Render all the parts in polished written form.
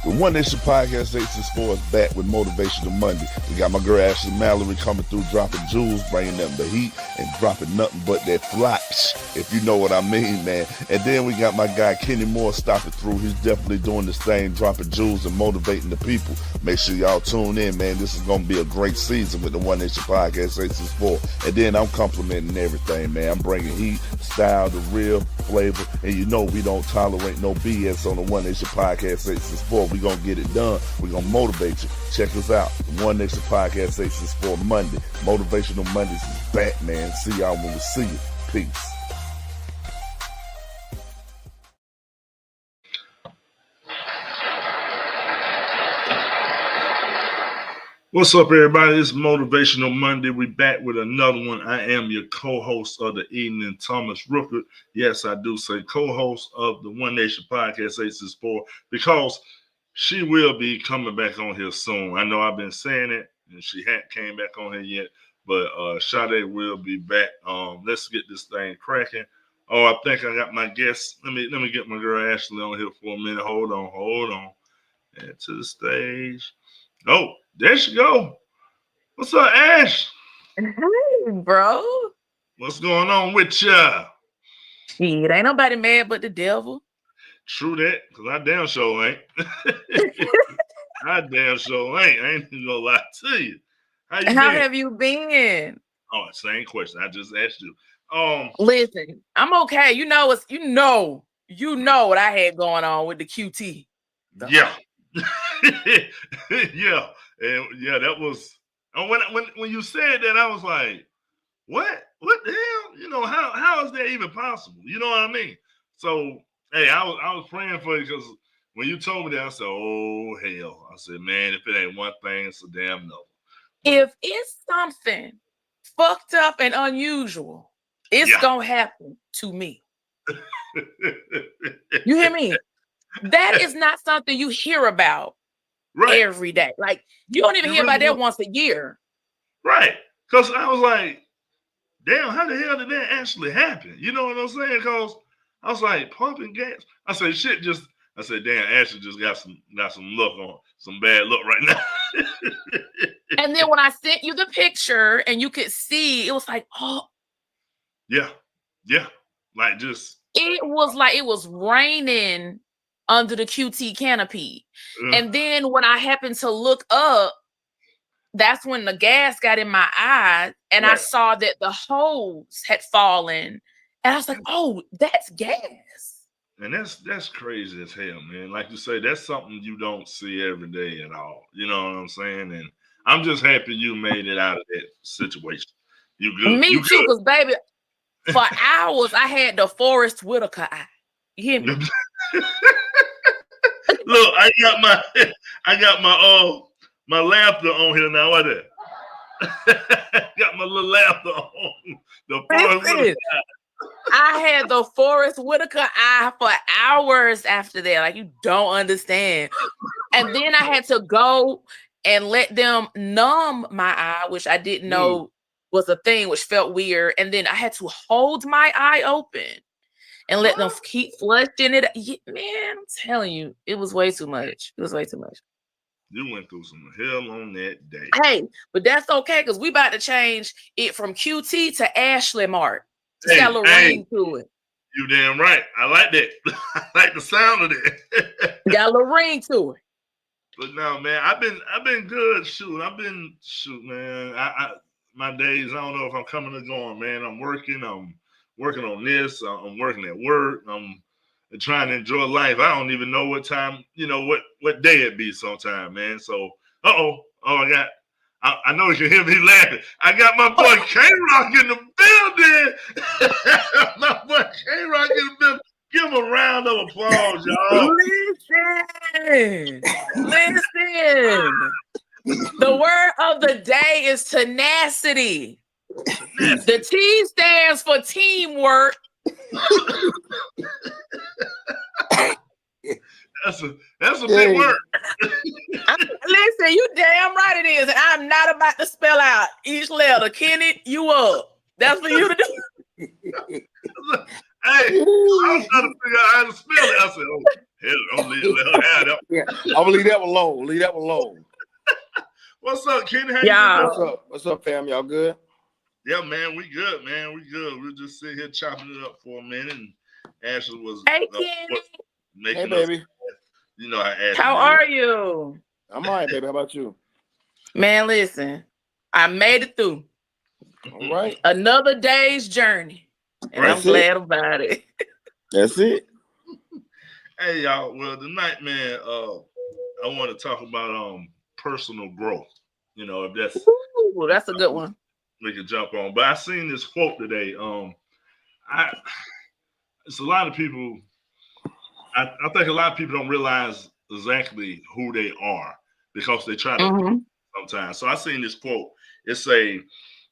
The One Nation Podcast 864 is back with Motivational Monday. We got my girl Ashley Mallory coming through, dropping jewels, bringing them the heat, and dropping nothing but that flops, if you know what I mean, man. And then we got my guy Kenny Moore stopping through. He's definitely doing this thing, dropping jewels and motivating the people. Make sure y'all tune in, man. This is going to be a great season with the One Nation Podcast 864. And then I'm complimenting everything, man. I'm bringing heat, style, the real flavor. And you know we don't tolerate no BS on the One Nation Podcast 864. We're going to get it done. We're going to motivate you. Check us out. The One Nation Podcast 864 Monday. Motivational Mondays is back, man. See y'all when we see you. Peace. What's up, everybody? It's Motivational Monday. We back with another one. I am your co-host of the evening, Thomas Rooker. Yes, I do say co-host of the One Nation Podcast 864 because she will be coming back on here soon. I know I've been saying it, and she hadn't came back on here yet, but Sade will be back. Let's get this thing cracking. Oh, I think I got my guest. Let me get my girl Ashley on here for a minute. Hold on. And to the stage. Oh, there she go. What's up, Ash? Hey, bro. What's going on with ya? Shit, ain't nobody mad but the devil. True that, because I damn sure ain't. I damn sure ain't. I ain't gonna lie to you. How you been? Have you been? Oh, same question. I just asked you. Listen, I'm okay. You know what I had going on with the QT. Yeah. Yeah. And yeah, that was when you said that, I was like, what the hell? You know, how is that even possible? You know what I mean? So hey, I was praying for you because when you told me that, I said, oh hell. I said, man, if it ain't one thing, it's a damn no. If it's something fucked up and unusual, it's gonna happen to me. You hear me? That is not something you hear about every day. Like, you don't even hear about that once a year. Right. Because I was like, damn, how the hell did that actually happen? You know what I'm saying? Because I was like, pumping gas. I said, damn, Ashley just got some luck on, some bad luck right now. And then when I sent you the picture and you could see, it was like, oh. Yeah. Like just. It was like it was raining under the QT canopy. And then when I happened to look up, that's when the gas got in my eye and I saw that the hose had fallen. And I was like, oh, that's gas. And that's crazy as hell, man. Like you say, that's something you don't see every day at all. You know what I'm saying? And I'm just happy you made it out of that situation. You good. Me too, because baby, for hours I had the Forrest Whitaker eye. You hear me? Look, I got my laughter on here now. What that? Got my little laughter on. The Forrest Whitaker eye. I had the Forrest Whitaker eye for hours after that. Like, you don't understand. And then I had to go and let them numb my eye, which I didn't know was a thing, which felt weird. And then I had to hold my eye open and let them keep flushing it. Man, I'm telling you, it was way too much. It was way too much. You went through some hell on that day. Hey, but that's okay, because we about to change it from QT to Ashley Mart. It's got a little ring to it. You damn right. I like that. I like the sound of that. Got a little ring to it. But no, man, I've been good. Man. My days, I don't know if I'm coming or going, man. I'm working on this. I'm working at work. I'm trying to enjoy life. I don't even know what time, what day it be sometime, man. So, I know you can hear me laughing. I got my boy K-Rock in the building. My boy K-Rock in the building. Give him a round of applause, y'all. Listen. The word of the day is tenacity. The T stands for teamwork. That's a big word. Listen, you damn right it is. And I'm not about to spell out each letter. Kenny, you up. That's for you to do. Hey, I was trying to figure out how to spell it. I said, oh, Hell, don't let her have that. Yeah, I'm gonna leave that one alone. Leave that one alone. What's up, Kenny? How Yeah. you What's doing? up? What's up, fam? Y'all good? Yeah, man, we good, man. We good. We're just sitting here chopping it up for a minute, and Ashley was Hey, Kenny. making Hey, us. baby. You know how Ashley How is. are you? I'm all right, baby. How about you? Man, listen, I made it through All right. another day's journey, and I'm That's it. glad about it. That's it. Hey, y'all. Well, tonight, man, I want to talk about personal growth. You know, if that's Ooh, that's a good one. we could jump on. But I seen this quote today. It's a lot of people. I think a lot of people don't realize exactly who they are because they try to Mm-hmm. sometimes. So I seen this quote. It say,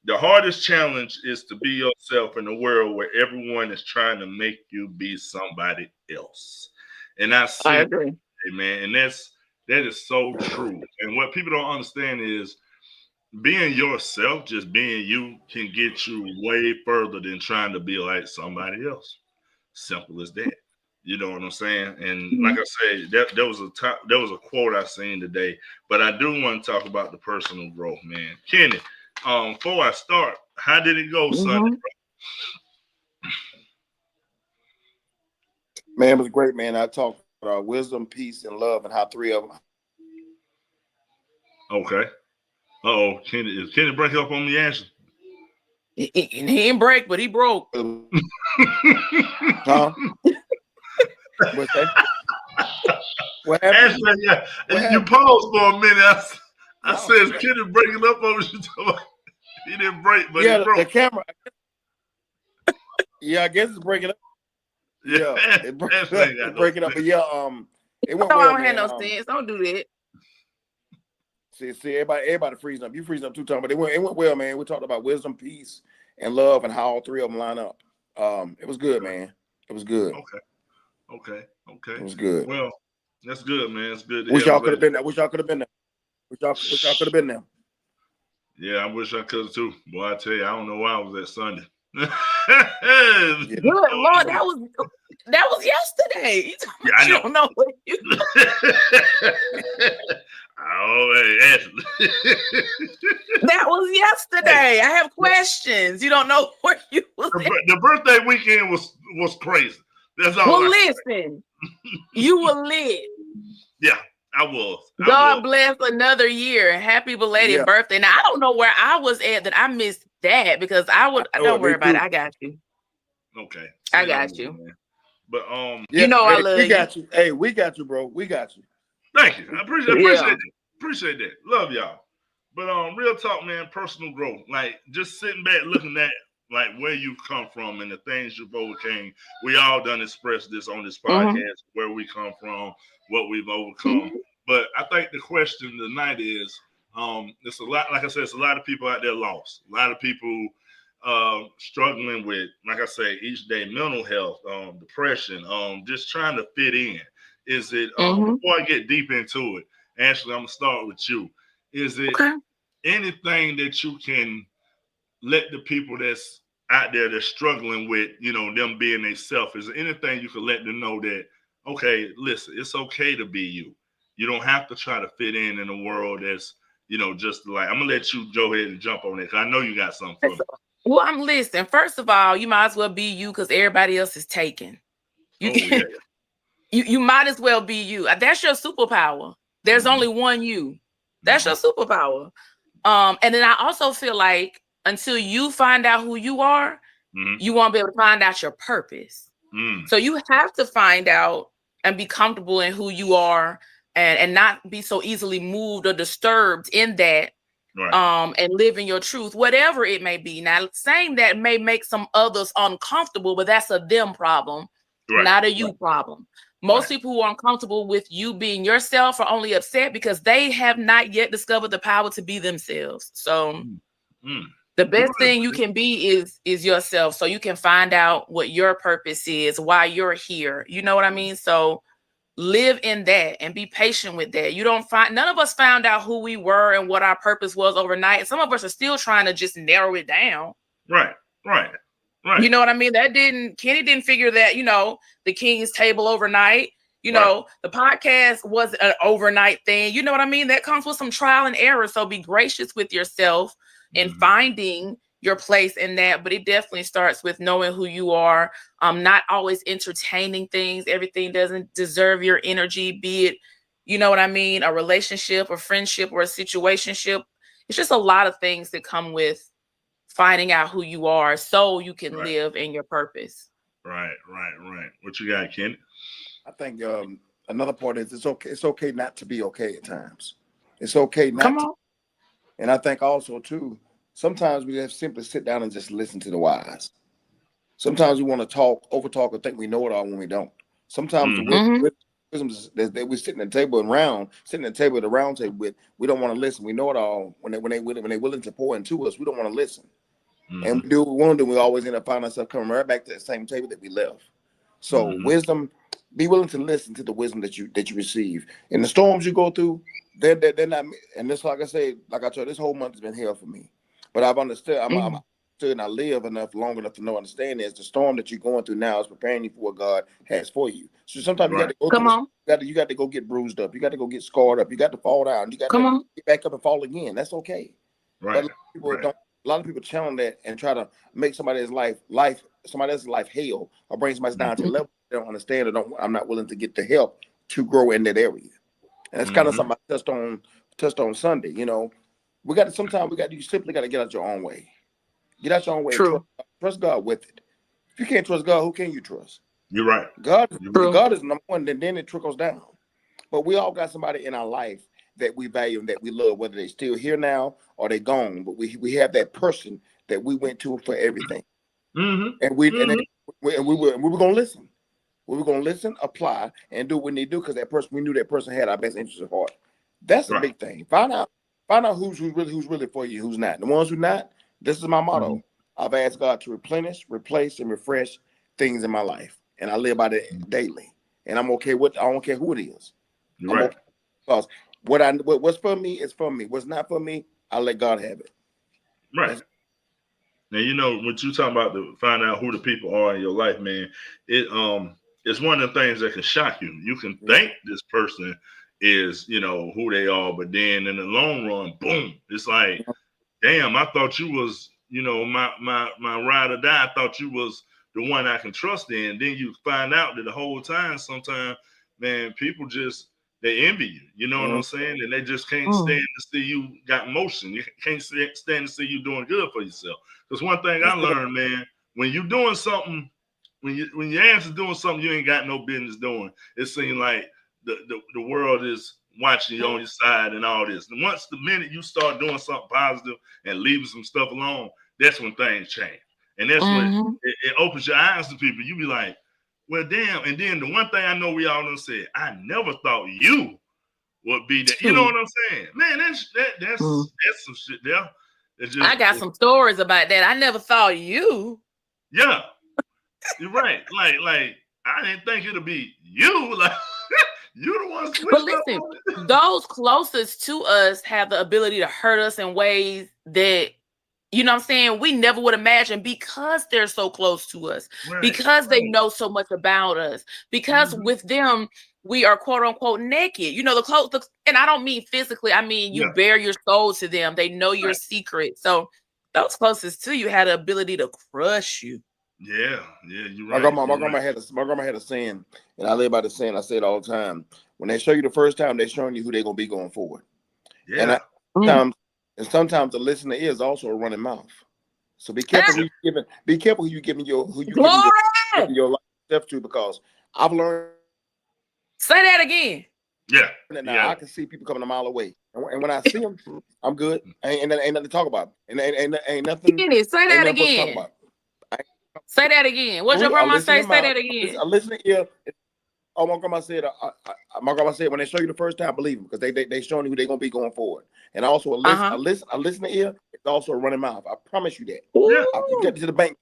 "The hardest challenge is to be yourself in a world where everyone is trying to make you be somebody else." And I I see, agree. man, and that is so true. And what people don't understand is being yourself, just being you, can get you way further than trying to be like somebody else. Simple as that. You know what I'm saying? And like I said, there was a quote I seen today, but I do want to talk about the personal growth, man. Kenny, before I start, how did it go Sunday? Mm-hmm. Man, it was great, man. I talked about wisdom, peace, and love, and how three of them. Okay. Kenny, is Kenny break up on me, Ashley? He didn't break, but he broke. Huh? What's that? What happened? Ashley, yeah, What you happened? paused for a minute. I No. said, is Kenny breaking up on me? He didn't break, but Yeah, he broke. the camera. Yeah, I guess it's breaking up. Yeah, Ashley ain't got it's no breaking up. sense. But yeah, it went No, I well, don't have man. no sense. Don't do that. See, everybody freezing up. You freezing up 2 times, but it went well, man. We talked about wisdom, peace, and love, and how all 3 of them line up. It was good, man. It was good. Okay. It was good. Well, that's good, man. It's good to Wish hear. y'all could have been there. Wish y'all could have been there. Wish y'all could have been there. Yeah, I wish I could too. Boy, I tell you, I don't know why I was at Sunday. Yeah. Good Lord, that was yesterday. Yeah, I You know. don't know what you. Oh, hey, Ashley. That was yesterday. I have questions. You don't know where you was. The birthday weekend was crazy. That's all. Well, listen, you were lit. Yeah, I was. God bless another year. Happy belated birthday. Now I don't know where I was at that I missed that because I would. Don't worry about it. I got you. Okay, I got you. Man. But yeah, you know I love we you. got you. Hey, we got you, bro. We got you. Thank you. I appreciate that. Love y'all. But real talk, man, personal growth. Like just sitting back looking at like where you've come from and the things you've overcame. We all done express this on this podcast, where we come from, what we've overcome. But I think the question tonight is, it's a lot, like I said, it's a lot of people out there lost. A lot of people struggling with, like I say, each day mental health, depression, just trying to fit in. Is it before I get deep into it, Ashley, I'm gonna start with you. Is it anything that you can let the people that's out there that's struggling with, them being they self? Is there anything you can let them know that, okay, listen, it's okay to be you. You don't have to try to fit in a world that's, just like, I'm gonna let you go ahead and jump on it because I know you got something for me. Well, I'm listening. First of all, you might as well be you because everybody else is taken. You might as well be you. That's your superpower. There's only one you. That's your superpower. And then I also feel like until you find out who you are, you won't be able to find out your purpose. So you have to find out and be comfortable in who you are and not be so easily moved or disturbed in that. Right. And live in your truth, whatever it may be. Now, saying that may make some others uncomfortable, but that's a them problem, not a you problem. Most people who are uncomfortable with you being yourself are only upset because they have not yet discovered the power to be themselves. So the best thing you can be is yourself, so you can find out what your purpose is, why you're here. You know what I mean? So live in that and be patient with that. None of us found out who we were and what our purpose was overnight. Some of us are still trying to just narrow it down. Right. You know what I mean? Kenny didn't figure that, the king's table overnight. You know, the podcast was an overnight thing. You know what I mean? That comes with some trial and error. So be gracious with yourself in finding your place in that. But it definitely starts with knowing who you are. Not always entertaining things. Everything doesn't deserve your energy, be it, you know what I mean, a relationship, a friendship, or a situationship. It's just a lot of things that come with finding out who you are so you can live in your purpose. Right. What you got, Kenny? I think another part is it's okay not to be okay at times. It's okay not Come to. on. And I think also too, sometimes we just simply sit down and just listen to the wise. Sometimes we want to overtalk, or think we know it all when we don't. Sometimes the wisdom that we're sitting at the table at the round table with, we don't want to listen. We know it all when they're willing to pour into us. We don't want to listen, and we do what we want to do. We always end up finding ourselves coming right back to that same table that we left. So wisdom, be willing to listen to the wisdom that you receive. And the storms you go through, they're not. And this, like I said, like I told you, this whole month has been hell for me. But I've understood. I'm and I live long enough to understand is the storm that you're going through now is preparing you for what God has for you. So sometimes you got to go through. You got to go get bruised up. You got to go get scarred up. You got to fall down. You got to get back up and fall again. That's okay. But a lot of people challenge that and try to make somebody else's life hell, or bring somebody down to a level they don't understand, or I'm not willing to get the help to grow in that area. And that's kind of something I touched on Sunday. You know, you simply got to get out your own way. Get out your own way. True. Trust God with it. If you can't trust God, who can you trust? You're right. God is number one, then it trickles down. But we all got somebody in our life that we value and that we love, whether they're still here now or they're gone. But we have that person that we went to for everything. And we were gonna listen. We were gonna listen, apply, and do what we need to do, because we knew that person had our best interest at heart. That's the big thing. Find out who's really for you, who's not. The ones who not. This is my motto. I've asked God to replenish, replace, and refresh things in my life, and I live by that daily. And I'm okay with. I don't care who it is. Right. Because what's for me is for me. What's not for me, I'll let God have it. Right. Now, you know, when you talk about find out who the people are in your life, man, it's one of the things that can shock you. You can think this person is, you know, who they are, but then in the long run, boom, it's like, damn, I thought you was, you know, my ride or die. I thought you was the one I can trust in. Then you find out that the whole time, sometimes, man, people just, they envy you. You know what I'm saying? And they just can't stand to see you got motion. You can't stand to see you doing good for yourself. Because one thing I learned, man, when you're doing something, when your ass is doing something you ain't got no business doing, it seems like the world is watching you on your side and all this. And once the minute you start doing something positive and leaving some stuff alone, that's when things change. And that's when it opens your eyes to people. You be like, well, damn. And then the one thing I know we all done said, I never thought you would be that. You know what I'm saying? Man, that's some shit there. I got some stories about that. I never thought you. Yeah. You're right. Like I didn't think it'd be you. Like you the one switched. But listen, those closest to us have the ability to hurt us in ways that, you know what I'm saying, we never would imagine, because they're so close to us, because they know so much about us, because with them, we are quote unquote naked. You know, and I don't mean physically, I mean, you bare your soul to them. They know your secret. So those closest to you had the ability to crush you. Yeah, you're right. My grandma had a saying, and I live by the saying. I say it all the time. When they show you the first time, they're showing you who they're gonna be going forward. Yeah. And sometimes the listener is also a running mouth. So be careful who you giving your life to, because I've learned. Say that again. Yeah. Now I can see people coming a mile away, and when I see them, I'm good. Ain't nothing to talk about. And ain't nothing. Say that again. Say that again. What's your grandma say? Say that again. I listen to ear. Oh, my grandma said. My grandma said, when they show you the first time, believe them, because they showing you who they're gonna be going forward. And also a listen to ear. It's also a running mouth. I promise you that. You get to the bank.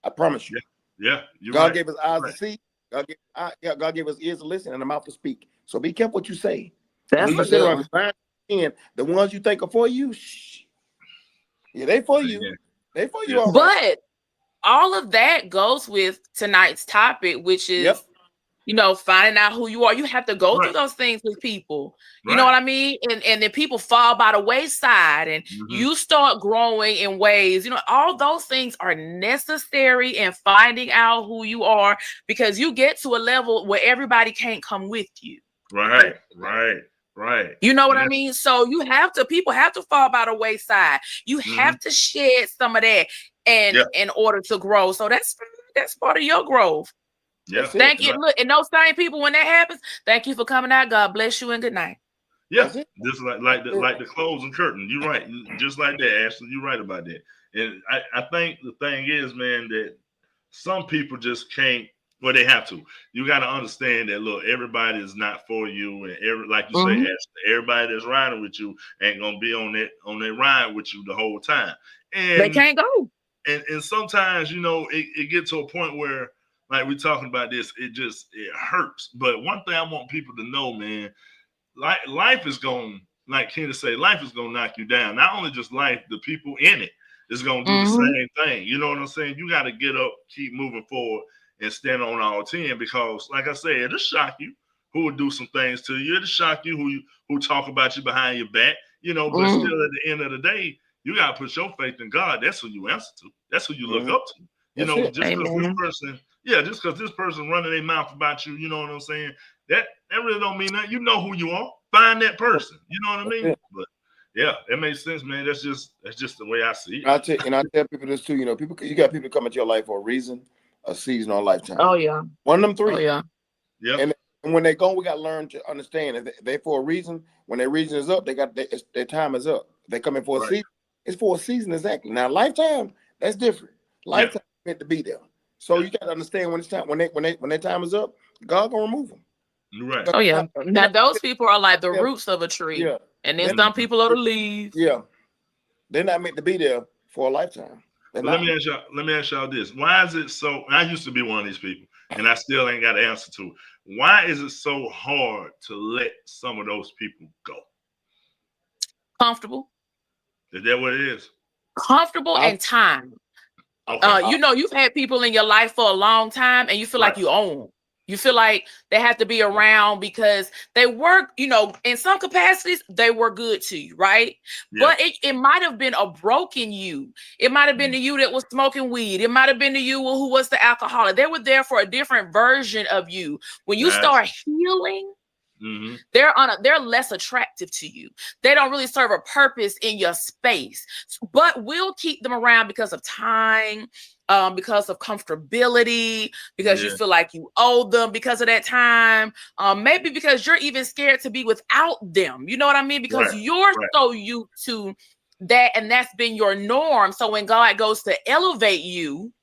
I promise you. Yeah. God gave us eyes to see. God gave us ears to listen and a mouth to speak. So be careful what you say. That's you sit around the ones you think are for you. Yeah, they for you. Yeah. They for you. All right. But all of that goes with tonight's topic, which is, finding out who you are. You have to go through those things with people. You know what I mean? And then people fall by the wayside and you start growing in ways, all those things are necessary in finding out who you are, because you get to a level where everybody can't come with you. Right. You know what I mean? So people have to fall by the wayside. You have to shed some of that in order to grow. So that's part of your growth. Yeah. Thank you. Look, and those same people, when that happens, thank you for coming out. God bless you and good night. Yeah. Just like the closing curtain. You're right. Just like that, Ashley. You're right about that. And I think the thing is, man, that some people just can't. Well, they have to. You got to understand that. Look, everybody is not for you, and like you say, Ashley, everybody that's riding with you ain't gonna be on that ride with you the whole time. And they can't go. And sometimes, it gets to a point where, like we're talking about this, it hurts. But one thing I want people to know, man, life is going, like Kenda say, life is going to knock you down. Not only just life, the people in it is going to do the same thing. You know what I'm saying? You got to get up, keep moving forward, and stand on all 10, because, like I said, it'll shock you who will do some things to you. It'll shock you who talk about you behind your back, but still at the end of the day, you got to put your faith in God. That's who you answer to. That's who you look up to. Just because this person running their mouth about you, you know what I'm saying? That really don't mean nothing. You know who you are. Find that person. You know what I mean? But yeah, that makes sense, man. That's just the way I see it. I tell people this too. You got people come into your life for a reason, a season, or a lifetime. Oh yeah, one of them three. Oh yeah. And when they go, we got to learn to understand that they for a reason. When their reason is up, their time is up. They come in for a season. It's for a season, exactly. Now, lifetime, that's different. Lifetime meant to be there. So you got to understand when it's time. When their time is up, God gonna remove them. Right. Oh yeah. Now those people are like the roots of a tree. Yeah. And then some people are the leaves. Yeah. They're not meant to be there for a lifetime. Let me ask y'all this. Why is it so? I used to be one of these people, and I still ain't got an answer to it. Why is it so hard to let some of those people go? Comfortable. Is that what it is? Comfortable and time. Okay. You've had people in your life for a long time, and you feel like you own them. You feel like they have to be around because they work, in some capacities, they were good to you, right? Yeah. But it might have been a broken you. It might have been the you that was smoking weed. It might have been the you who was the alcoholic. They were there for a different version of you. When you start healing, they're less attractive to you. They don't really serve a purpose in your space, but we'll keep them around because of time, because of comfortability, because you feel like you owe them because of that time, maybe because you're even scared to be without them. You know what I mean? Because you're so used to that, and that's been your norm. So when God goes to elevate you,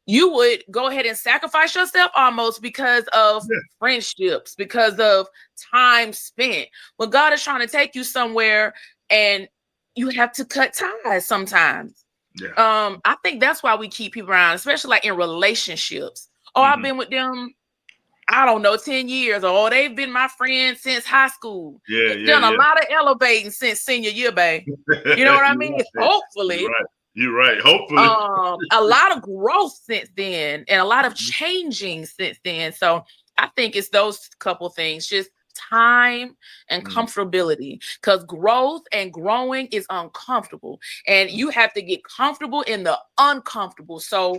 you would go ahead and sacrifice yourself almost because of friendships, because of time spent. When God is trying to take you somewhere, and you have to cut ties sometimes. Yeah. I think that's why we keep people around, especially like in relationships. I've been with them, I don't know, 10 years, or they've been my friend since high school. Done a lot of elevating since senior year, babe. You know what I mean? Hopefully. You're right. Hopefully. A lot of growth since then, and a lot of changing since then. So I think it's those couple things, just time and comfortability, because growth and growing is uncomfortable, and you have to get comfortable in the uncomfortable. So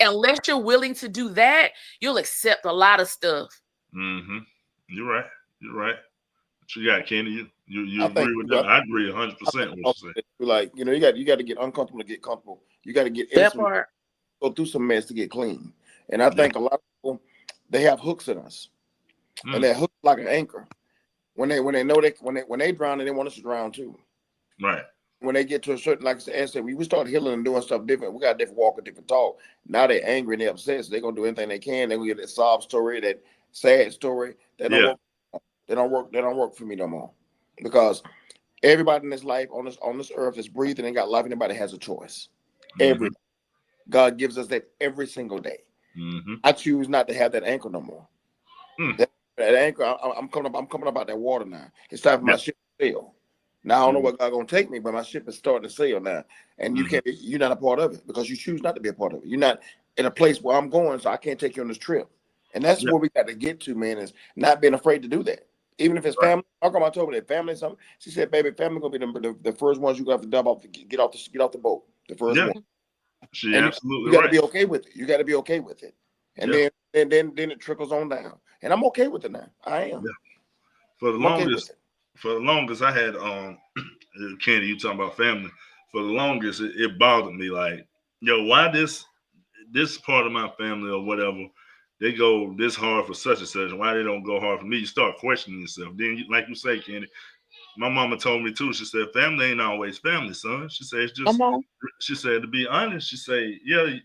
unless you're willing to do that, you'll accept a lot of stuff. You're right. What you got, Kenny? You agree with that? I agree 100% with what you say. Like, you got to get uncomfortable to get comfortable. You got to get go through some mess to get clean. And I think a lot of people, they have hooks in us. And they're hooked like an anchor. When they know when they drown, they want us to drown too. Right. When they get to a certain, like I said, we start healing and doing stuff different. We got a different walk, a different talk. Now they're angry and they're upset, so they're gonna do anything they can. They're gonna get that sob story, that sad story. They don't work. They don't work for me no more. Because everybody in this life on this earth is breathing and got life. Anybody has a choice. Everybody. God gives us that every single day. I choose not to have that anchor no more. That anchor, I'm coming up out that water now. It's time for my ship to sail. Now I don't know where God gonna take me, but my ship is starting to sail now, and you're not a part of it because you choose not to be a part of it. You're not in a place where I'm going, so I can't take you on this trip. And that's where we got to get to, man, is not being afraid to do that. Even if it's family. How come I told her that family is something? She said, baby, family gonna be the first ones you gonna have to dump off to get off the boat. The first one. She and absolutely you gotta be okay with it. You gotta be okay with it. And then it trickles on down. And I'm okay with it now. I am. Yeah. For the longest I had Kenny, you talking about family. For the longest it bothered me like, yo, why this part of my family or whatever, they go this hard for such and such, and why they don't go hard for me? You start questioning yourself. Then, like you say, Kenny, my mama told me too. She said, "Family ain't always family, son." She said, "It's just." She said, "To be honest," she said, "Yeah,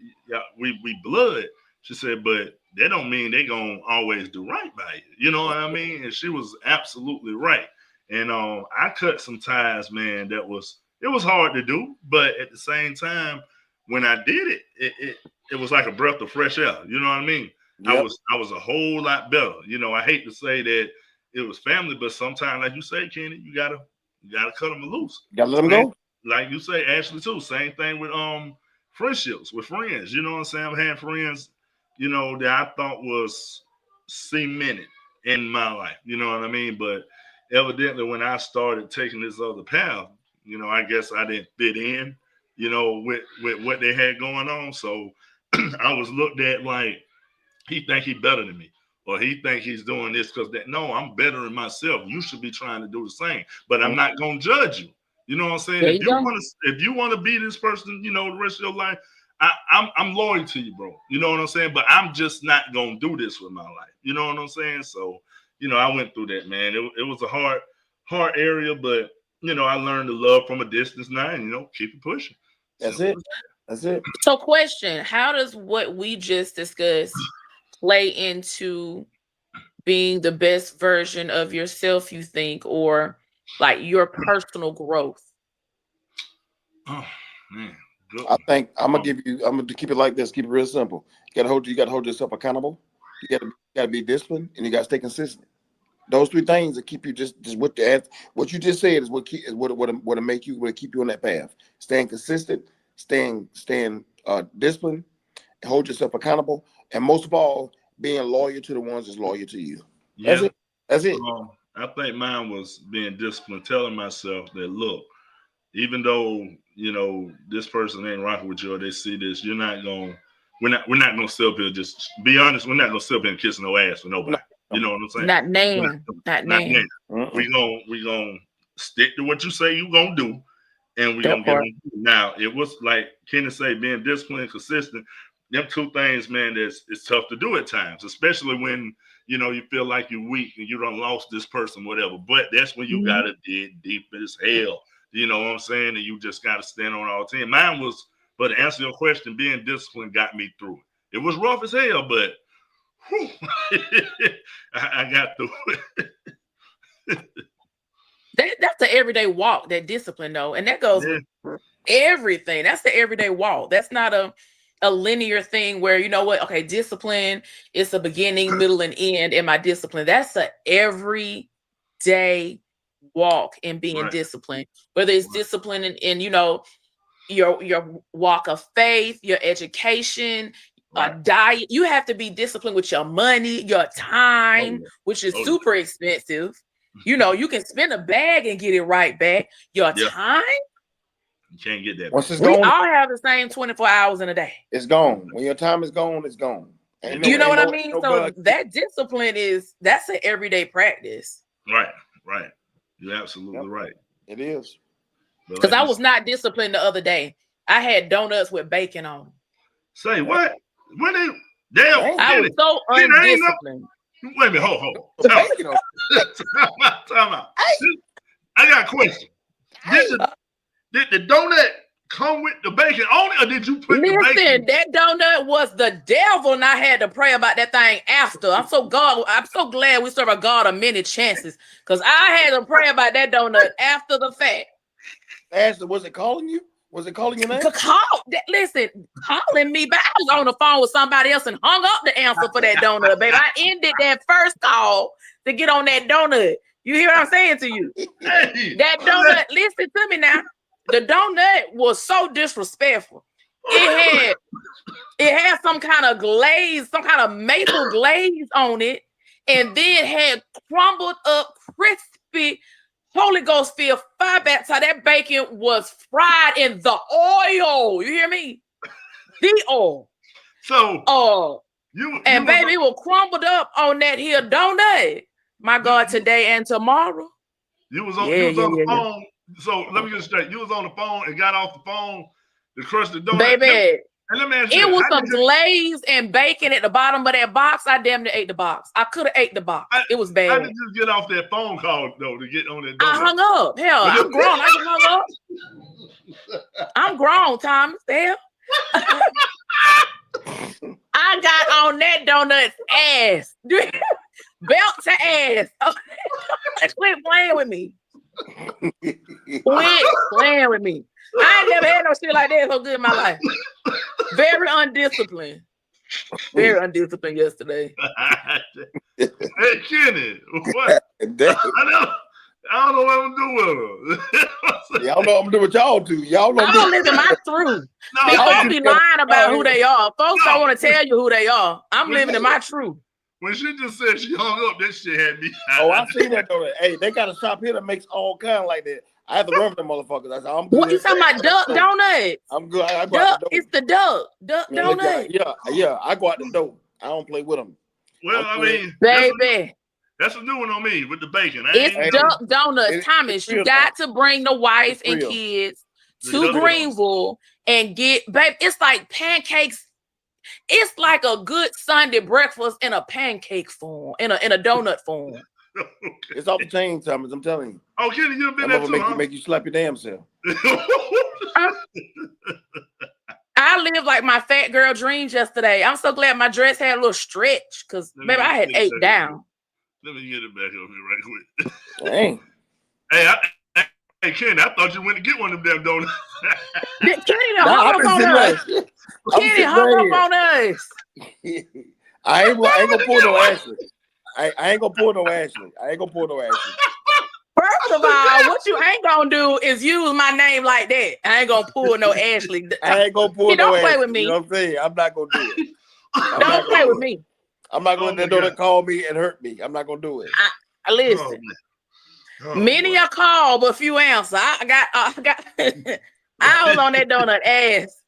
we blood." She said, "But that don't mean they gonna always do right by you." You know what I mean? And she was absolutely right. And I cut some ties, man. It was hard to do, but at the same time, when I did it was like a breath of fresh air. You know what I mean? Yep. I was a whole lot better. You know, I hate to say that it was family, but sometimes, like you say, Kenny, you gotta cut them loose. You gotta let them go. Like you say, Ashley too. Same thing with friendships with friends. You know what I'm saying? I've had friends, you know, that I thought was cemented in my life. You know what I mean? But evidently, when I started taking this other path, you know, I guess I didn't fit in, you know, with what they had going on. So I was looked at like, he think he better than me, or he think he's doing this because that. No, I'm better than myself. You should be trying to do the same, but I'm not gonna judge you. You know what I'm saying? If you want to be this person, you know, the rest of your life, I'm loyal to you, bro. You know what I'm saying? But I'm just not gonna do this with my life. You know what I'm saying? So, you know, I went through that, man. It was a hard area, but you know, I learned to love from a distance now, and you know, keep it pushing. That's it. That's it. So, question: how does what we just discussed play into being the best version of yourself, you think, or like your personal growth? Oh man, good. I think I'm gonna keep it like this. Keep it real simple. You gotta hold yourself accountable. You gotta be disciplined, and you gotta stay consistent. Those three things that keep you just what you just said is what keep you on that path. Staying consistent, staying disciplined, hold yourself accountable, and most of all, being loyal to the ones that's loyal to you. Yeah, that's it. I think mine was being disciplined, telling myself that, look, even though, you know, this person ain't rocking with you or they see this, we're not gonna sit up here, just be honest, we're not gonna sit up here and kiss no ass for nobody. You know what I'm saying? Not name. We gonna stick to what you say you gonna do, and we gonna get on. Now, it was like Kenny say, being disciplined, consistent. Them two things, man, it's tough to do at times, especially when, you know, you feel like you're weak and you done lost this person, whatever. But that's when you gotta dig deep as hell. You know what I'm saying? And you just gotta stand on all 10. Mine was, but to answer your question, being disciplined got me through it. It was rough as hell, but whew, I got through it. That's the everyday walk, that discipline though. And that goes with everything. That's the everyday walk. That's not a linear thing where, you know what, okay, discipline is a beginning, middle, and end in my discipline. That's a everyday walk in being disciplined. Whether it's discipline in you know, your walk of faith, your education, diet. You have to be disciplined with your money, your time, which is super expensive. You know, you can spend a bag and get it right back. Your time, you can't get that. Once it's we gone, all have the same 24 hours in a day. It's gone. When your time is gone, it's gone. You know what I mean? So that discipline that's an everyday practice. Right. You're absolutely right. It is. Because I was not disciplined the other day. I had donuts with bacon on them. Say what? When they I was so undisciplined. Wait a minute, hold. Time out. I got a question. Did the donut come with the bacon on it, or did you put the bacon? That donut was the devil, and I had to pray about that thing after. I'm so glad we serve a God of many chances, because I had to pray about that donut after the fact. Ashley, was it calling you? Was it calling your name? Listen, calling me, but I was on the phone with somebody else and hung up the answer for that donut, baby. I ended that first call to get on that donut. You hear what I'm saying to you? Hey, That donut, listen to me now. The donut was so disrespectful. It had some kind of glaze, some kind of maple glaze on it, and then had crumbled up, crispy, Holy Ghost filled fire back. So that bacon was fried in the oil. You hear me? The oil. So and baby, it was crumbled up on that here donut. My God, today and tomorrow. You was on the phone. So let me get straight. You was on the phone and got off the phone to crush the donut. Baby, and let me ask you, it was some glaze and bacon at the bottom of that box. I damn near ate the box. I could have ate the box. It was bad. How did you get off that phone call though to get on that donut? I hung up. Hell, I'm grown. I just hung up. I'm grown, Thomas. Hell. I got on that donut's ass. Belt to ass. Quit playing with me. Quit playing with me. I ain't never had no shit like that so good in my life. Very undisciplined. Very undisciplined yesterday. Hey, Kenny, what? I don't know what I'm doing with her. Y'all know I'm doing what y'all do. Y'all know I'm living my truth. See, folks be lying about who they are. Folks don't want to tell you who they are. I'm living in my truth. When she just said she hung up, that shit had me. Oh, I seen that though. Hey, they got a shop here that makes all kind like that. I have to run with them motherfuckers. I said, I'm good. What you talking about? Duck donuts? I'm good. I go duck, it's the duck donut. Yeah. I go out the door. I don't play with them. Well, I mean, baby, that's a new one on me with the bacon. It's duck donuts, Thomas. You got to bring the wife and kids to Greenville and get, babe. It's like pancakes. It's like a good Sunday breakfast in a pancake form, in a donut form. Okay. It's off the chain, Thomas. I'm telling you. Oh, Kenny, you've been there too, make you slap your damn self. I lived like my fat girl dreams yesterday. I'm so glad my dress had a little stretch because, baby, I had ate down. Let me get it back over here right quick. Dang. Hey, Kenny, I thought you went to get one of them damn donuts. Kenny hung up on us. Kenny hung up on us. I ain't gonna pull no Ashley. I ain't gonna pull no Ashley. First of all, what you ain't gonna do is use my name like that. I ain't gonna pull no Ashley. I ain't gonna pull no don't Ashley. Play with me. You know what I'm saying? I'm not gonna do it. Don't play with me. I'm not gonna let that call me and hurt me. I'm not gonna do it. Listen. Many a call, but few answer. I got I was on that donut ass.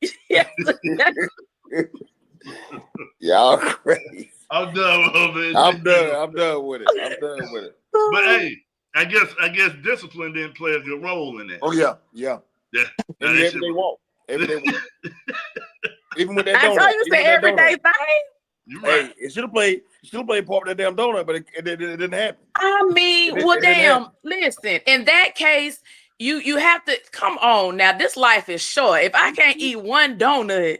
Y'all crazy. I'm done with it. I'm done with it. But hey, I guess discipline didn't play a good role in that. Oh yeah. Every day walk. Even with that donut. I told you it's an everyday thing. You're right. Hey, it should have played part of that damn donut, but it didn't happen. I mean, listen, in that case, you have to come on now. This life is short. If I can't eat one donut.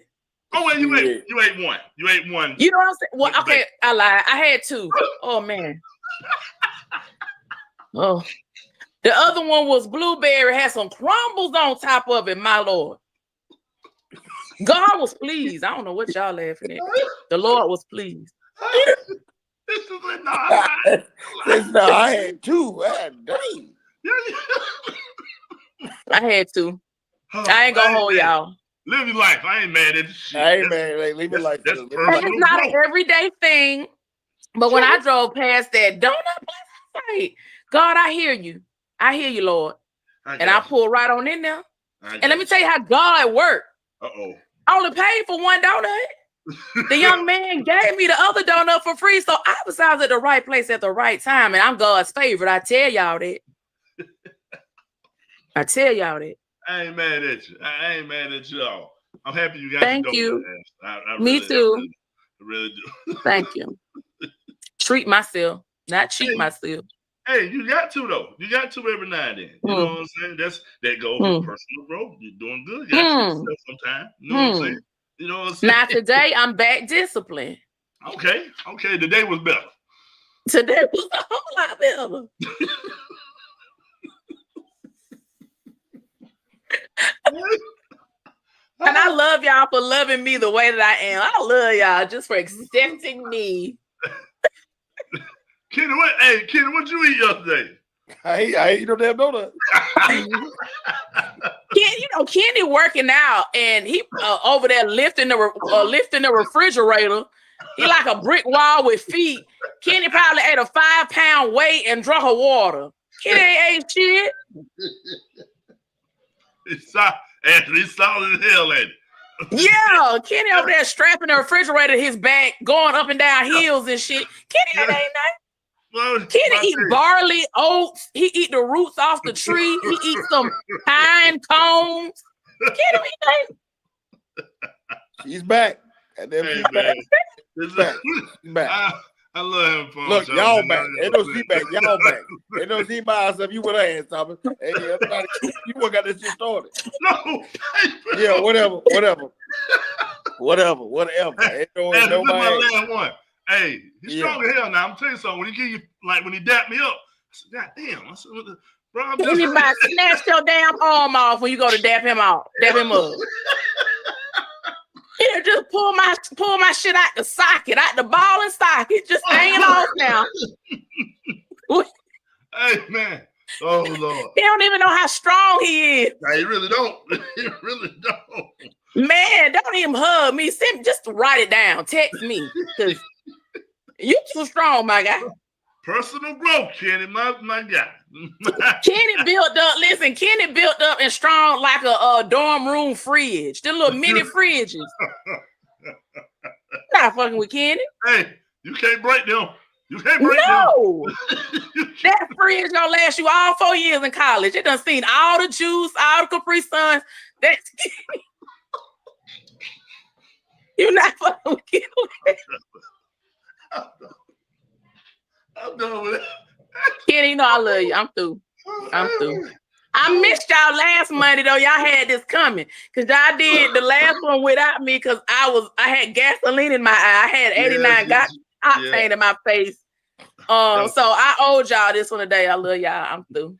Oh wait, you ate one. You ate one. You know what I'm saying? Well, okay, I lied. I had two. Oh man. Oh. The other one was blueberry, had some crumbles on top of it, my Lord. God was pleased. I don't know what y'all laughing at. The Lord was pleased. I had two. Dang. I had two. I ain't gonna hold y'all. Live your life. I ain't mad at shit. I ain't mad. Like, leave your life. That's it's not an everyday thing. But when I drove past that donut place, I was like, God, I hear you. I hear you, Lord. I pulled right on in there. And let me tell you how God worked. Uh-oh. I only paid for one donut. The young man gave me the other donut for free. So I was at the right place at the right time. And I'm God's favorite. I tell y'all that. I ain't mad at you. I ain't mad at y'all. I'm happy you got Thank you. Me too. I really do. Thank you. Treat myself, not cheat myself. Hey, you got to though. You got to every now and then. You know what I'm saying? That goes with personal growth. You're doing good. You got to yourself sometime. You know what I'm saying? You know what I'm saying? Now today I'm back disciplined. Okay. Today was better. Today was a whole lot better. And I love y'all for loving me the way that I am. I love y'all just for accepting me. Kenny, what you eat yesterday? I ain't no damn donut. Kenny working out, and he over there lifting the refrigerator. He like a brick wall with feet. Kenny probably ate a 5-pound weight and drunk a water. Kenny ain't ate shit. He's solid as hell, ain't it? Yeah, Kenny over there strapping the refrigerator to his back, going up and down hills and shit. Kenny ain't nothing. Well, Kenny eat barley, oats. He eat the roots off the tree. He eat some pine cones. Kenny ain't. He's back. And then Hey, he's back. He's back. I love him. For look, y'all back. Ain't no see back. Y'all back. Ain't no see by ourselves. You with her ass, Thomas. Hey, everybody, you want got this shit started. No. Yeah, whatever. Ain't nobody. My last one. Hey, he's strong as hell now. I'm telling you something. When he dapped me up, I said, God damn. I said, bro, anybody snatch your damn arm off when you go to dap him up. He'll just pull my shit out the socket, out the ball and socket, just hanging off now. Hey, man. Oh, Lord. He don't even know how strong he is. Nah, he really don't. He really don't. Man, don't even hug me. Just write it down. Text me. Because you too strong, my guy. Personal growth, Kenny, my guy. Kenny built up and strong like a dorm room fridge. The little mini fridges. Not fucking with Kenny. Hey, you can't break them. You can't break them. No. That fridge gonna last you all 4 years in college. It done seen all the juice, all the Capri Suns. That's Kenny. You're not fucking with Kenny. I'm done with it. Kenny, you know I love you. I'm through. I missed y'all last Monday though. Y'all had this coming because y'all did the last one without me because I had gasoline in my eye. I had 89 octane in my face. So I owed y'all this one today. I love y'all. I'm through.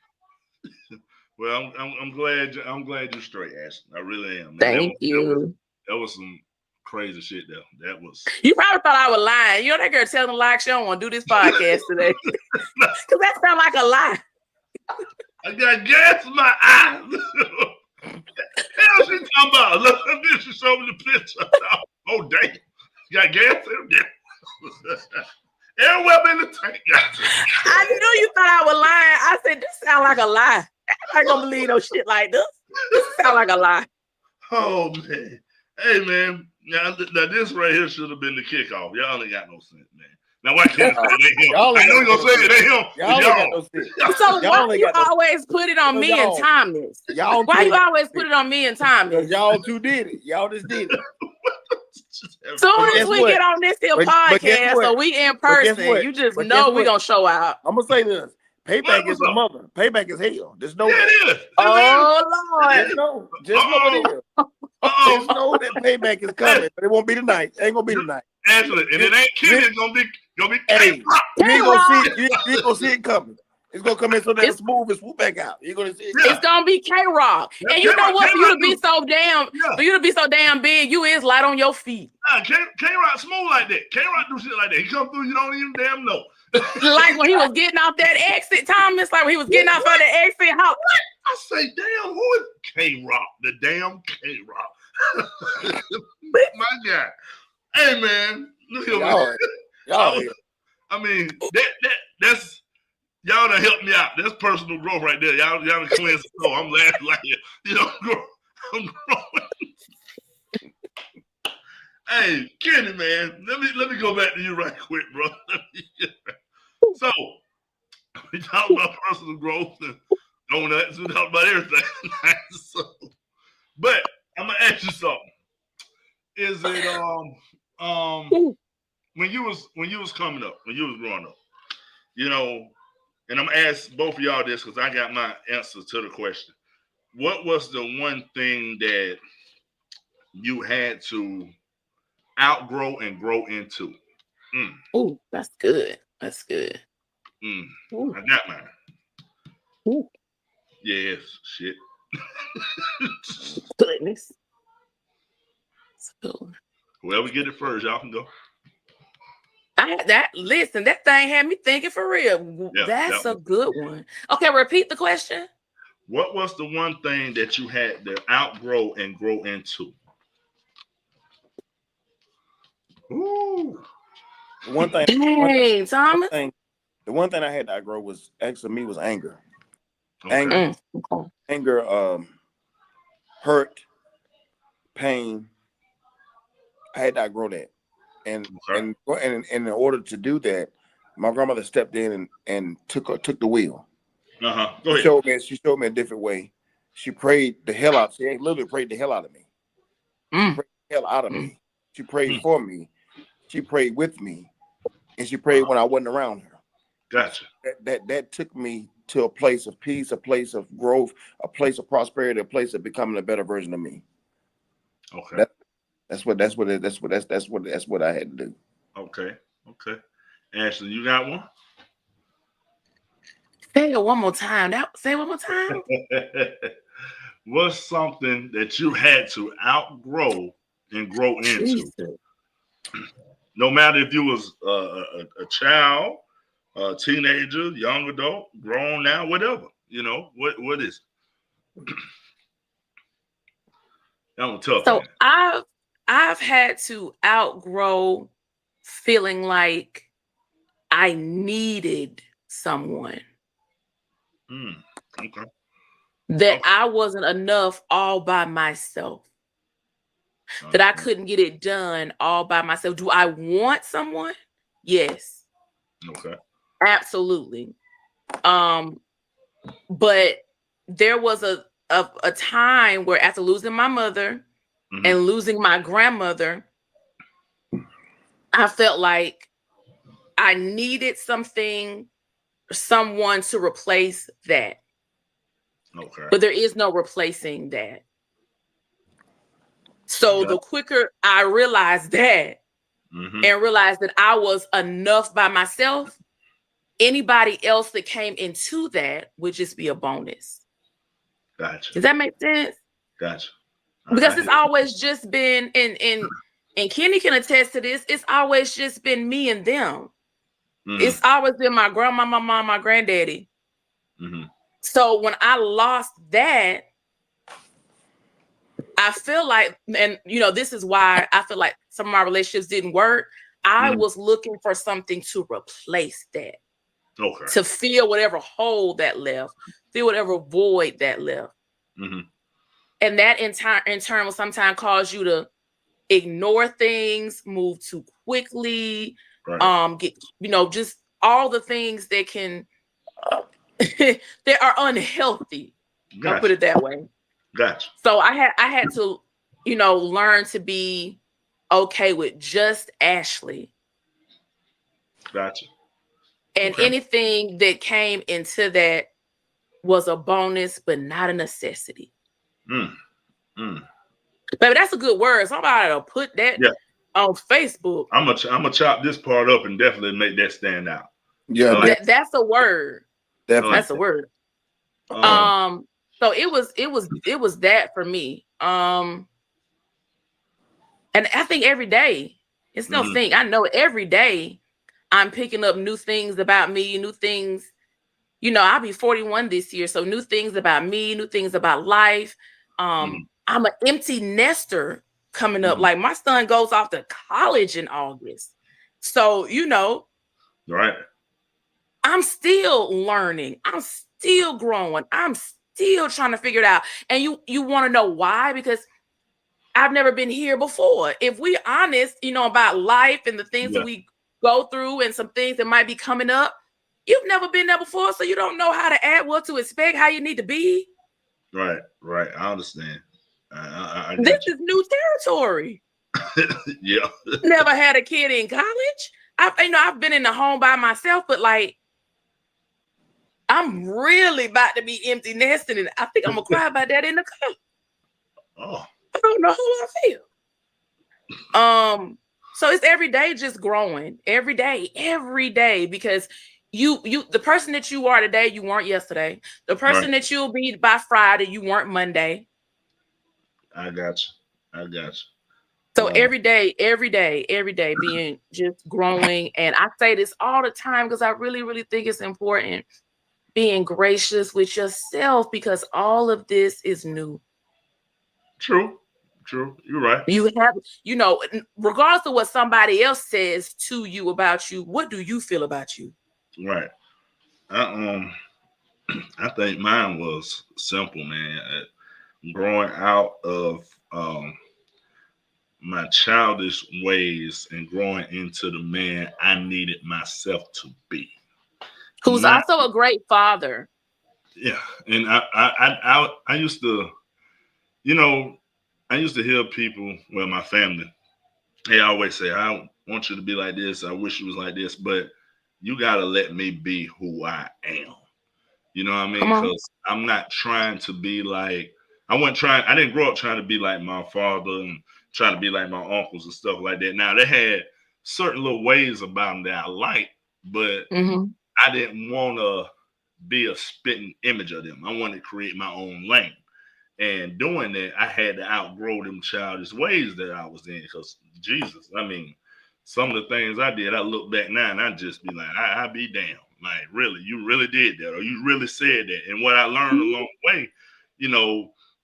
Well, I'm glad you're straight, Ashley. I really am. Thank you. That was some crazy shit though. That was. You probably thought I was lying. You know that girl telling the like she don't want to do this podcast today because that sounds like a lie. I got gas in my eye. Hell, she talking about? Look, she showed me the picture. Oh, damn. You got gas in there? Everywhere in the tank. I knew you thought I was lying. I said, this sound like a lie. I ain't gonna believe no shit like this. This sound like a lie. Oh, man. Hey, man. Now this right here should have been the kickoff. Y'all ain't got no sense, man. Now, why can't it ain't him? I know you're going to say it ain't him. Y'all ain't got no sense. So why you always put it on me and Thomas? Why you always put it on me and Thomas? Y'all two did it. Y'all just did it. Soon as we get on this here podcast, so we in person, you just know we gonna show out. I'm gonna say this: payback is the mother. Payback is hell. Just know that. It is. Oh Lord! Just know it is. Just know that payback is coming, but it won't be tonight. It ain't gonna be tonight. Actually, and it ain't Kenny. It's gonna be hey, you ain't gonna see it coming. It's gonna come in so damn smooth and swoop back out. You're gonna see it. It's gonna be K-Rock. And you know what? For you to be so damn big, you is light on your feet. Nah, K-Rock smooth like that. K-Rock do shit like that. He come through, you don't even damn know. Like when he was getting off that exit, Thomas, like when he was getting off of the exit. What? I say, damn, who is K-Rock? The damn K-Rock. My God. Hey, man. Look at y'all. I mean, that's y'all done helped me out. That's personal growth right there. Y'all done cleansed the soul. I'm laughing like I'm growing. Hey, Kenny, man, let me go back to you right quick, bro. So we talk about personal growth and donuts. We talk about everything. But I'm gonna ask you something. Is it when you was coming up, when you was growing up, you know, and I'm gonna ask both of y'all this because I got my answer to the question. What was the one thing that you had to outgrow and grow into? Oh, that's good. That's good. I got mine. Ooh. Yes, shit. Goodness. So, whoever get it first, y'all can go. Listen, that thing had me thinking for real. Yeah, That's a good one. Okay, repeat the question. What was the one thing that you had to outgrow and grow into? Ooh. One thing, Dang, Thomas. the one thing I had to outgrow was actually was anger. Okay. Anger, hurt, pain. I had to outgrow that, and in order to do that, my grandmother stepped in and took the wheel. Go ahead. She showed me a different way. She prayed the hell out. She literally prayed the hell out of me. She prayed the hell out of me. She prayed for me. She prayed with me, and she prayed when I wasn't around her. Gotcha. That took me to a place of peace, a place of growth, a place of prosperity, a place of becoming a better version of me. Okay. That's what I had to do. Okay. Ashley, you got one? Say it one more time. Say it one more time. What's something that you had to outgrow and grow into? Jesus. No matter if you was a child, a teenager, young adult, grown now, whatever. What is it? That was tough. So man. I've had to outgrow feeling like I needed someone. Okay. That I wasn't enough all by myself. That I couldn't get it done all by myself. Do I want someone? Yes. Okay. Absolutely. But there was a time where after losing my mother and losing my grandmother, I felt like I needed someone to replace that. Okay. But there is no replacing that. So the quicker I realized that and realized that I was enough by myself, anybody else that came into that would just be a bonus. Gotcha. Does that make sense? Gotcha. Because it's always just been, and Kenny can attest to this, it's always just been me and them. It's always been my grandma, my mom, my granddaddy. So when I lost that, I feel like, and this is why I feel like some of my relationships didn't work. I was looking for something to replace that. Okay. To fill whatever hole that left, fill whatever void that left. And that in turn will sometimes cause you to ignore things, move too quickly, get, just all the things that can, they are unhealthy. I'll put it that way. Gotcha. So I had to, learn to be okay with just Ashley. Gotcha. And anything that came into that was a bonus, but not a necessity. Baby, that's a good word. Somebody will put that on Facebook. I'm gonna chop this part up and definitely make that stand out. Yeah, that's a word. Definitely. That's a word. So it was that for me. And I think every day, it's no thing. I know every day I'm picking up new things about me, new things. I'll be 41 this year. So new things about me, new things about life. I'm an empty nester coming up. Like my son goes off to college in August. So, right. I'm still learning. I'm still growing. I'm still trying to figure it out. And you want to know why? Because I've never been here before. If we're honest, about life and the things that we go through and some things that might be coming up, you've never been there before, so you don't know how to act, what to expect, how you need to be. Right. I understand. I this is new territory. Yeah. Never had a kid in college. I've been in the home by myself, but like, I'm really about to be empty nesting, and I think I'm gonna cry about that in the car. Oh. I don't know how I feel. So it's every day just growing. Every day, because you the person that you are today, you weren't yesterday. The person that you'll be by Friday, you weren't Monday. I got you. So every day being just growing. And I say this all the time because I really, really think it's important. Being gracious with yourself because all of this is new. True. You're right. You have, regardless of what somebody else says to you about you, what do you feel about you? Right. I think mine was simple, man. Growing out of my childish ways and growing into the man I needed myself to be. Who's also a great father. Yeah, and I used to, I used to hear people, well, my family, they always say, I want you to be like this. I wish you was like this, but you got to let me be who I am. You know what I mean? Because I'm not trying to be like, I didn't grow up trying to be like my father and trying to be like my uncles and stuff like that. Now, they had certain little ways about them that I liked, but I didn't want to be a spitting image of them. I wanted to create my own lane. And doing that, I had to outgrow them childish ways that I was in because Jesus, I mean, some of the things I did, I look back now and I just be like, I be damned. Like, really, you really did that, or you really said that. And what I learned along the way,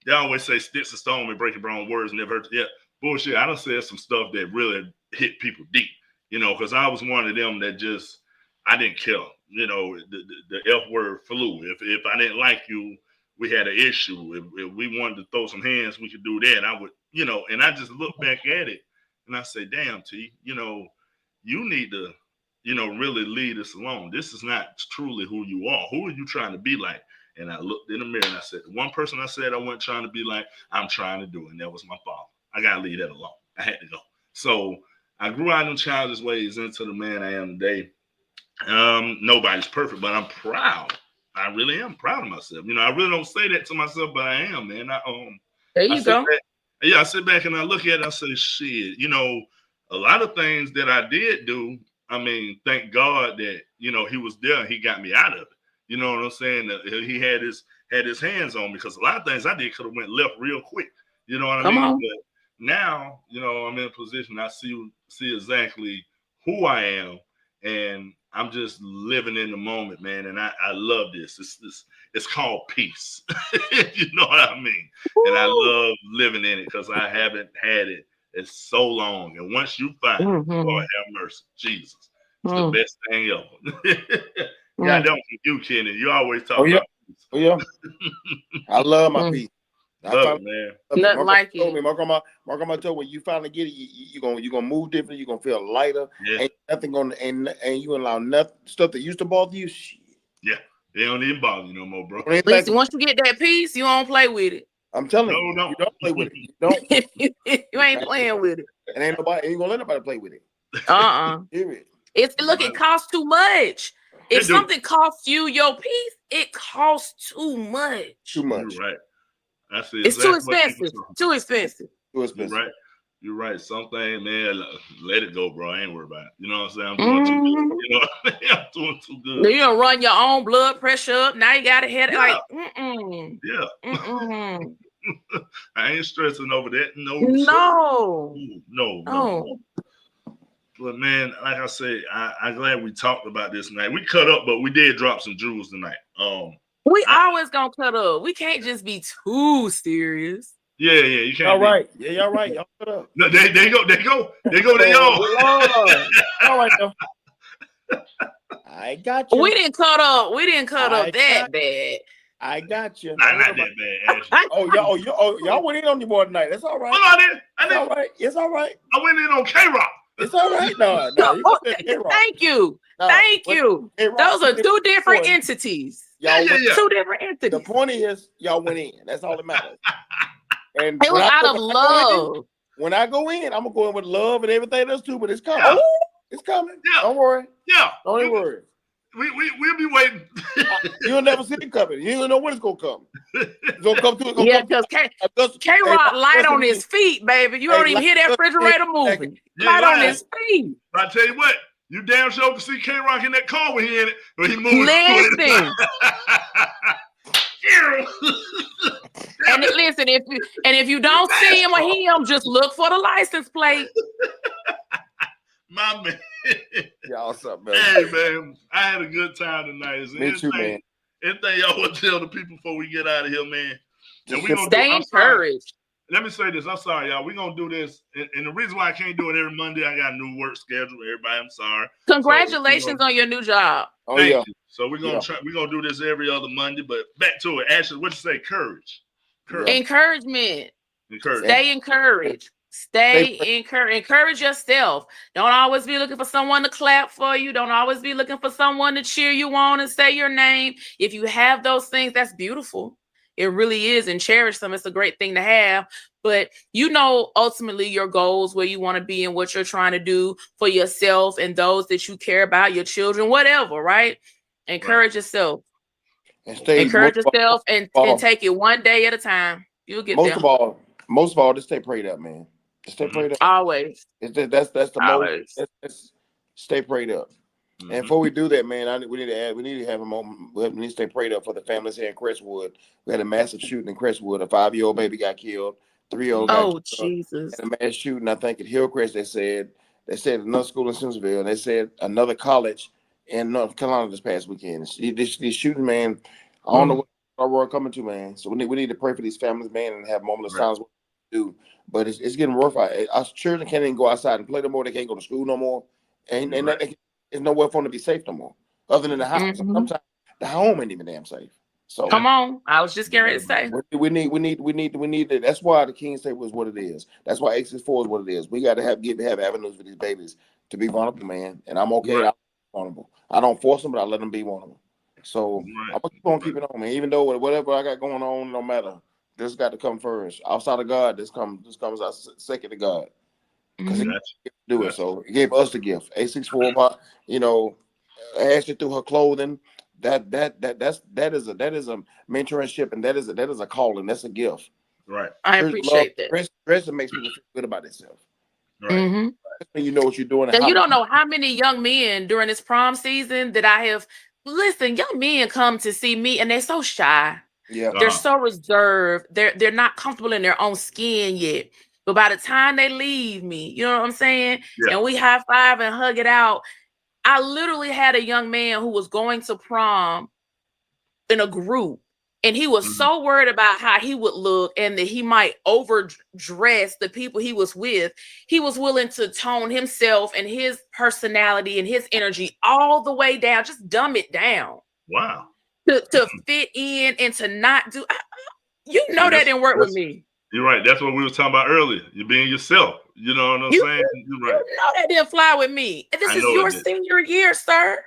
they always say sticks and stone may break your own words never hurt. Yeah, bullshit. I done said some stuff that really hit people deep, because I was one of them that just, I didn't care. The F word flew. If I didn't like you, we had an issue. If we wanted to throw some hands, we could do that. I would, and I just look back at it and I say, damn, T, you need to, really leave us alone. This is not truly who you are. Who are you trying to be like? And I looked in the mirror and I said, the one person I said I wasn't trying to be like, I'm trying to do it. And that was my father. I got to leave that alone. I had to go. So I grew out of them childish ways into the man I am today. Nobody's perfect, but I'm proud. I really am proud of myself. I really don't say that to myself, but I am, man. There you go. I sit back and I look at it and I say, shit, a lot of things that I did do, I mean, thank God that, he was there and he got me out of it. You know what I'm saying? He had his hands on me because a lot of things I did could have went left real quick. You know what I mean? But now, I'm in a position, I see exactly who I am, and I'm just living in the moment, man. And I love this. It's called peace. You know what I mean? And I love living in it because I haven't had it in so long. And once you find it, Lord have mercy, Jesus, it's the best thing ever. God, don't you, Kenny. You always talk about peace. Oh, yeah. I love my peace. Love it, man. Nothing like it. My grandma told me when you finally get it, you're gonna move different. You're gonna feel lighter. Yeah. Ain't nothing gonna and you allow nothing stuff that used to bother you. Shit. Yeah, they don't even bother you no more, bro. Listen, once you get that peace, you don't play with it. I'm telling you, you don't play with it. You don't. You ain't playing with it. And ain't gonna let nobody play with it. Period. It costs too much. If something costs you your peace, it costs too much. Too much. You're right. It's too expensive. Too expensive. You're right. Something, man, let it go, bro. I ain't worried about it. You know what I'm saying? I'm doing too good. I'm doing too good. You don't run your own blood pressure up. Now you got a headache. Yeah. I ain't stressing over that. No. But man, like I said, I'm glad we talked about this tonight. We cut up, but we did drop some jewels tonight. We always gonna cut up. We can't just be too serious. Yeah, you can't. All right. Yeah, y'all right. Y'all cut up. No, they go to y'all. All right, though. I got you. We didn't cut up that bad. I got you. Not that bad, actually. Y'all went in on your boy tonight. That's all right. Well, I did. It's all right. I went in on K-Rock. It's all right. No. Thank you. Those are two different entities. Two different entities. The point is, y'all went in. That's all that matters. And it was out of love. When I go in, I'm gonna go in with love and everything else too. But it's coming. Yeah. It's coming. Yeah. Don't worry. Yeah. Don't even worry. We'll be waiting. You'll never see it coming. You don't know when it's gonna come. It's gonna come through. Because K-Rock light on his feet, baby. You don't even hear that refrigerator moving. Light on his feet. I tell you what, you damn sure can see K-Rock in that car when he in it, but he moving. Listen. listen, if you don't see him or him, just look for the license plate. My man. Y'all, what's up, man? Hey, man, I had a good time tonight. Me too, man. Anything y'all want to tell the people before we get out of here, man? And we gonna stay encouraged. Let me say this. I'm sorry, y'all. We're going to do this. And the reason why I can't do it every Monday, I got a new work schedule. Everybody, I'm sorry. Congratulations on your new job. Thank you. So we're going to do this every other Monday. But back to it. Ashley, what you say? Courage. Encouragement. Stay encouraged. Stay encouraged. Encourage yourself. Don't always be looking for someone to clap for you. Don't always be looking for someone to cheer you on and say your name. If you have those things, that's beautiful. It really is, and cherish them. It's a great thing to have. But you know, ultimately your goals, where you want to be and what you're trying to do for yourself and those that you care about, your children, whatever, right? Encourage yourself. Encourage yourself and take it one day at a time. You'll get there. Most of all, just stay prayed up, man. Just stay prayed up. Always. That's the most. Stay prayed up. And before we do that, man, we need to have a moment. We need to stay prayed up for the families here in Crestwood. We had a massive shooting in Crestwood. A 5-year-old baby got killed. 3-year-old got killed. Jesus. And a mass shooting, I think, at Hillcrest. They said another school in Simpsonville, and they said another college in North Carolina this past weekend. These shooting, man, I don't know what our world coming to, man. So we need to pray for these families, man, and have moments of silence. What to do, but it's getting rough out. Our children can't even go outside and play no more. They can't go to school no more, and there's nowhere for them to be safe no more, other than the house. Sometimes the home ain't even damn safe. So come on, I was just getting ready to say we need to. That's why the King's table is what it is. That's why X4 is what it is. We got to have avenues for these babies to be vulnerable, man. And I'm okay. I'm vulnerable. I don't force them, but I let them be vulnerable. So I'm gonna keep on keeping on, man. Even though whatever I got going on, no matter. This got to come first. Outside of God, this comes second to God. Because he do it. So he gave us the gift. A64, Ashley through her clothing. That is a mentorship, and that is a calling. That's a gift. Right. I appreciate that. Dressing makes people feel good about themselves. Right. You know what you're doing. And you don't know how many young men during this prom season that I have. Listen, young men come to see me, and they're so shy. Yeah, they're so reserved. They're not comfortable in their own skin yet. But by the time they leave me, you know what I'm saying? Yeah. And we high five and hug it out. I literally had a young man who was going to prom in a group, and he was so worried about how he would look and that he might overdress the people he was with. He was willing to tone himself and his personality and his energy all the way down, just dumb it down. Wow. To fit in and to not do, that didn't work with me. You're right. That's what we were talking about earlier. You're being yourself. You know what I'm saying? You're right. You know that didn't fly with me. This is your senior year, sir.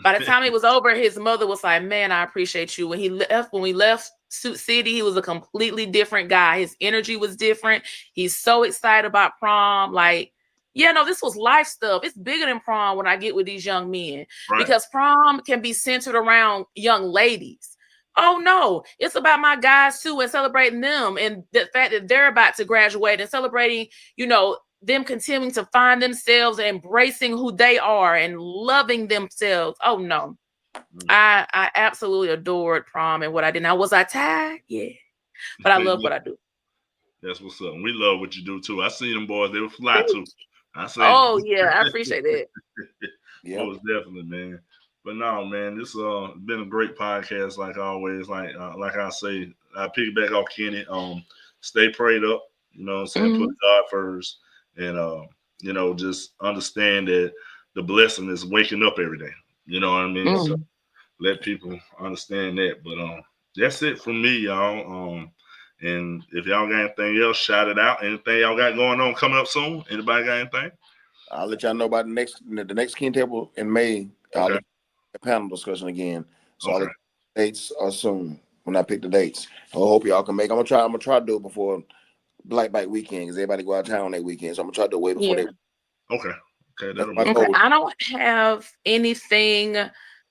By the time it was over, his mother was like, "Man, I appreciate you." When we left Sioux City, he was a completely different guy. His energy was different. He's so excited about prom. Like, this was life stuff. It's bigger than prom when I get with these young men, because prom can be centered around young ladies. Oh no, it's about my guys too, and celebrating them and the fact that they're about to graduate and celebrating, them continuing to find themselves and embracing who they are and loving themselves. Oh no, I absolutely adored prom and what I did. Now, was I tired? Yeah, but I love what I do. That's what's up. We love what you do too. I see them boys; they were fly too. I appreciate that. Yeah, most definitely, man. But no, man, this been a great podcast, like always. Like I say, I piggyback off Kenny. Stay prayed up. You know what I'm saying? Put God first, and just understand that the blessing is waking up every day. You know what I mean? So let people understand that. But that's it from me, y'all. And if y'all got anything else, shout it out. Anything y'all got going on coming up soon? Anybody got anything? I'll let y'all know about the next King Table in May. I'll let a panel discussion again. So I'll let dates soon when I pick the dates. I hope y'all can make. I'm gonna try to do it before Black Bike weekend, because everybody go out of town that weekend. So I'm gonna try to do it way before they. Okay. I don't have anything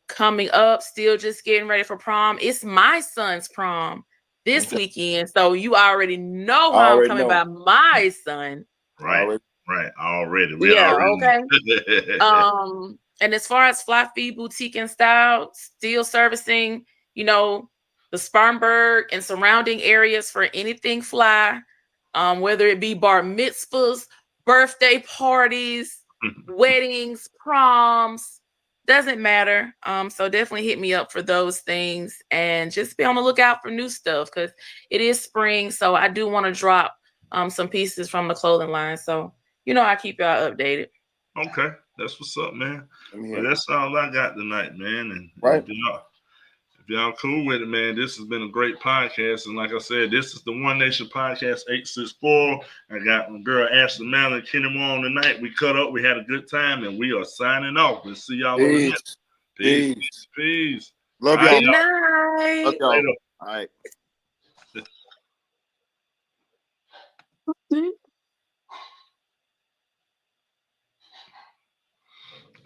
coming up. Still just getting ready for prom. It's my son's prom this weekend, so you already know how I'm coming by my son. Right. Already. Okay. And as far as Fly Feed Boutique and Style, still servicing, the Spartanburg and surrounding areas for anything fly, whether it be bar mitzvahs, birthday parties, weddings, proms, doesn't matter. So definitely hit me up for those things, and just be on the lookout for new stuff because it is spring. So I do want to drop some pieces from the clothing line. So I keep y'all updated. Okay, that's what's up, man. Well, Yeah. that's all I got tonight, man. And right. if y'all cool with it, man, this has been a great podcast. And like I said, this is the One Nation Podcast 864. I got my girl Ashley Mallon and Kenny Moore on tonight. We cut up, we had a good time, and we are signing off. We'll see y'all on the next. Peace. Love y'all. Good night. Love y'all. All right.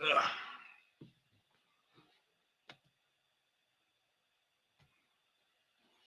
Ugh.